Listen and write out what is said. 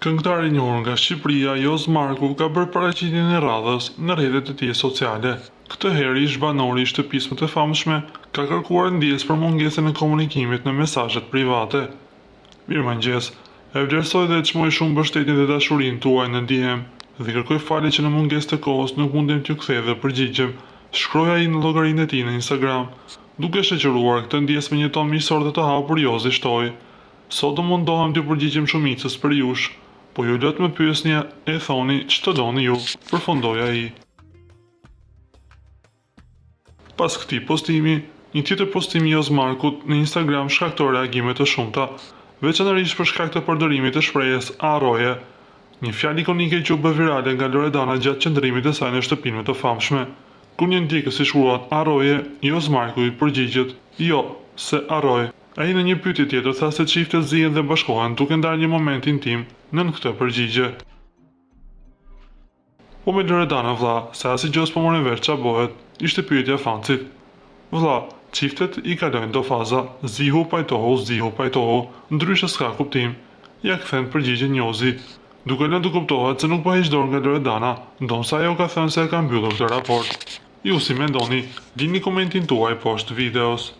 Këngëtari i njohur nga Shqipëria, Joz Marku, ka bërë paraqitjen e radhës në rrjetet e tij sociale. Këtë herë ish banori i shtëpisë më të famshme ka kërkuar ndjes për mungesën e komunikimit në mesazhet private. Mirëmëngjes, e vlerësoj dhe çmoj shumë mbështetjen dhe dashurinë tuaj në DM dhe kërkoj falje që në mungesë të kohës nuk mundem t'ju kthej dhe përgjigjem, shkroi ai në llogarinë e tij në Instagram. Duke shoqëruar këtë ndjes me një ton miqësor dhe të hapur, Jozi shtoi: "Sot do mundohem t'ju përgjigjem shumicës për jush, po ju lot më pyesni e thoni ç'të doni ju", përfundoi ai. Pas këtij postimi, një tjetër postim i Joz Markut në Instagram shkaktoi reagime të shumta, veçanërisht për shkak të përdorimit të shprehjes "harroje", një fjalë ikonike që u bë virale nga Loredana gjatë qëndrimit të saj në shtëpinë më të famshme. Kur një ndjekës i shkruat "harroje", Joz Marku i përgjigjet: "Jo, se harroj". Ai në një pyetje tjetër tha se çiftet zihen dhe bashkohen duke ndarë një moment intim nën këtë përgjigje. "Po me Loredana vlla, se as i gjos po morën vesh ç'a bëhet", ishte pyetja e fancit. "Vlla, çiftet i kalojnë do faza, zihu pajtohu, ndryshe s'ka kuptim", ja kthen përgjigjen Jozi, duke lënë të kuptohet se nuk po heq dorë nga Loredana, ndonse ajo ka thënë se e ka mbyllur këtë raport. Ju si mendoni? Lini komentin tuaj poshtë videos.